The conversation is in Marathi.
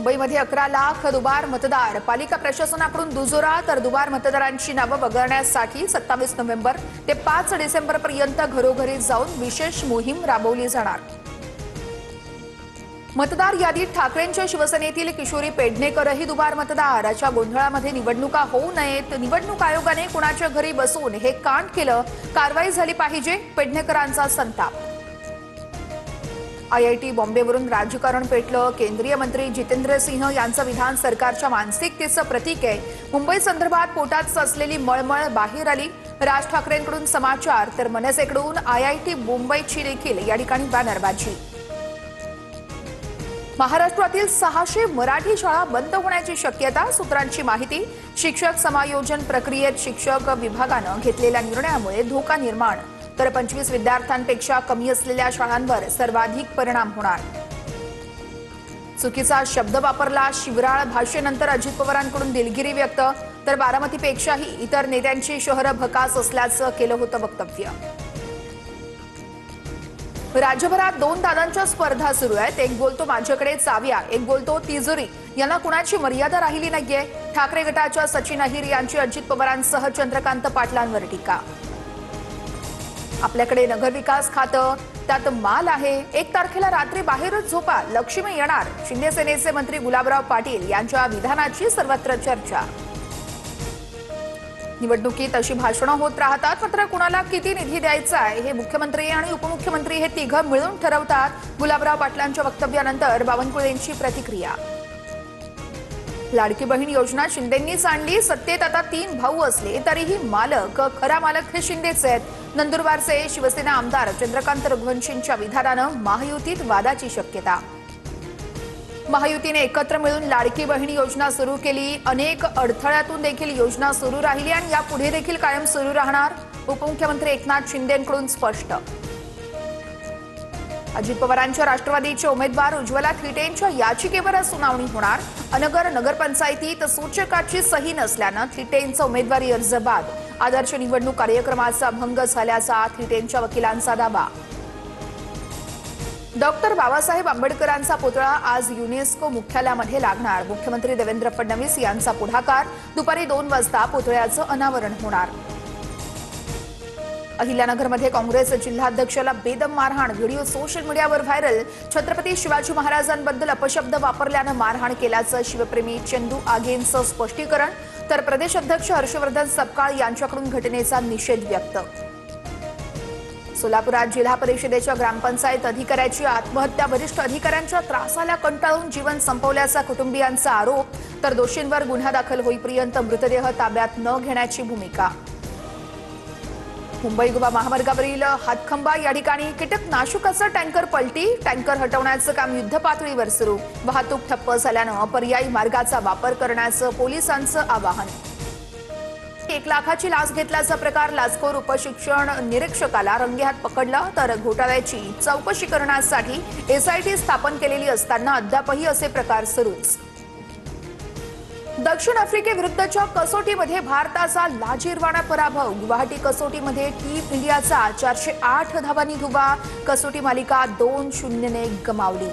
मुंबईमध्ये 11 लाख दुबार मतदार, पालिका प्रशासनाकडून दुजोरा, तर दुबार मतदारांची नावं वगळण्यासाठी 27 नोव्हेंबर ते 5 डिसेंबर पर्यंत घरोघरी जाऊन विशेष मोहीम राबवली जाणार। मतदार यादीत ठाकरेंच्या शिवसेनेतील किशोरी पेडणेकरही दुबार मतदार, अशा गोंधळामध्ये निवडणुका होऊ नयेत, निवडणूक आयोगाने कुणाच्या घरी बसून हे कांड केलं, कारवाई झाली पाहिजे, पेडणेकरांचा संताप। आयआयटी बॉम्बेवरून राजकारण पेटलं, केंद्रीय मंत्री जितेंद्र सिंह यांचं विधान सरकारच्या मानसिकतेचं प्रतीक आहे। मुंबई संदर्भात पोटात साचलेली मळमळ बाहेर आली, राज ठाकरेंकडून समाचार, तर मनसेकडून आयआयटी मुंबईची देखील या ठिकाणी बॅनरबाजी। महाराष्ट्रातील 600 मराठी शाळा बंद होण्याची शक्यता, सूत्रांची माहिती। शिक्षक समायोजन प्रक्रियेत शिक्षक विभागानं घेतलेल्या निर्णयामुळे धोका निर्माण, तर 25 विद्यार्थ्यांपेक्षा कमी असलेल्या शाळांवर सर्वाधिक परिणाम होणार। चुकीचा शब्द वापरला, शिवराळ भाषेनंतर अजित पवारांकडून दिलगिरी व्यक्त, तर बारामतीपेक्षाही इतर नेत्यांची शहरं भकास असल्याचं केलं होतं वक्तव्य। राज्यभरात 2 दादांच्या स्पर्धा सुरू आहेत, एक बोलतो माझ्याकडे चाव्या, एक बोलतो तिजोरी, यांना कुणाची मर्यादा राहिली नाहीये। ठाकरे गटाच्या सचिन अहिर यांची अजित पवारांसह चंद्रकांत पाटलांवर टीका। आपल्याकडे नगरविकास खातं, त्यात माल आहे, 1 तारखेला रात्री बाहेरच झोपा, लक्ष्मी येणार, शिंदे सेनेचे मंत्री गुलाबराव पाटील यांच्या विधानाची सर्वत्र चर्चा। निवडणुकीत अशी भाषणं होत राहतात, मात्र कुणाला किती निधी द्यायचा आहे हे मुख्यमंत्री आणि उपमुख्यमंत्री हे तिघं मिळून ठरवतात। गुलाबराव पाटलांच्या वक्तव्यानंतर बावनकुळेंची प्रतिक्रिया। लाडकी बहीण योजना शिंदेंनीच आणली, सत्तेत आता 3 भाऊ असले तरीही खरा मालक हे शिंदेच आहेत। नंदुरबारचे शिवसेना आमदार चंद्रकांत रघुवंशींच्या विधानानं महायुतीत वादाची शक्यता। महायुतीने एकत्र मिळून लाडकी बहीण योजना सुरू केली, अनेक अडथळ्यातून देखील योजना सुरू राहिली आणि यापुढे देखील कायम सुरू राहणार, उपमुख्यमंत्री एकनाथ शिंदेंकडून स्पष्ट। अजित पवारांच्या राष्ट्रवादीचे उमेदवार उज्ज्वला थिटेंच्या याचिकेवर सुनावणी होणार। अनगर नगरपंचायतीत सूचकाची सही नसल्यानं थिटेंचा उमेदवारी अर्ज बाद, आदर्श निवडणूक कार्यक्रमाचा भंग झाल्याचा थिटेंच्या वकिलांचा दावा। डॉक्टर बाबासाहेब आंबेडकरांचा पुतळा आज युनेस्को मुख्यालयामध्ये लागणार, मुख्यमंत्री देवेंद्र फडणवीस यांचा पुढाकार, दुपारी 2 वाजता पुतळ्याचं अनावरण होणार। अहिल्यानगरमध्ये काँग्रेस जिल्हाध्यक्षाला बेदम मारहाण, व्हिडिओ सोशल मीडियावर व्हायरल, छत्रपती शिवाजी महाराजांबद्दल अपशब्द वापरल्यानं मारहाण केल्याचं शिवप्रेमी चंदू आगेंचं स्पष्टीकरण, तर प्रदेश अध्यक्ष हर्षवर्धन सपकाळ यांच्याकडून घटनेचा निषेध व्यक्त। सोलापुरात जिल्हा परिषदेच्या ग्रामपंचायत अधिकाऱ्याची आत्महत्या, वरिष्ठ अधिकाऱ्यांच्या त्रासाला कंटाळून जीवन संपवल्याचा कुटुंबियांचा आरोप, तर दोषींवर गुन्हा दाखल होईपर्यंत मृतदेह ताब्यात न घेण्याची भूमिका। मुंबई गोवा महामार्गावरील हातखंबा या ठिकाणी कीटकनाशकाचा टँकर पलटी, टँकर हटवण्याचं काम युद्धपातळीवर सुरू, वाहतूक ठप्प झाल्यानं पर्यायी मार्गाचा वापर करण्याचं पोलिसांचं आवाहन। 1 लाखाची लाच घेतल्याचा प्रकार, लाचखोर उपशिक्षण निरीक्षकाला रंगेहात पकडलं, तर घोटाळ्याची चौकशी करण्यासाठी एसआयटी स्थापन केलेली असताना अद्यापही असे प्रकार सुरूच। दक्षिण आफ्रिकेविरुद्धच्या कसोटीमध्ये भारताचा लाजिरवाणा पराभव, गुवाहाटी कसोटीमध्ये टीम इंडियाचा 408 धावांनी धुव्वा, कसोटी मालिका 2-0 ने गमावली।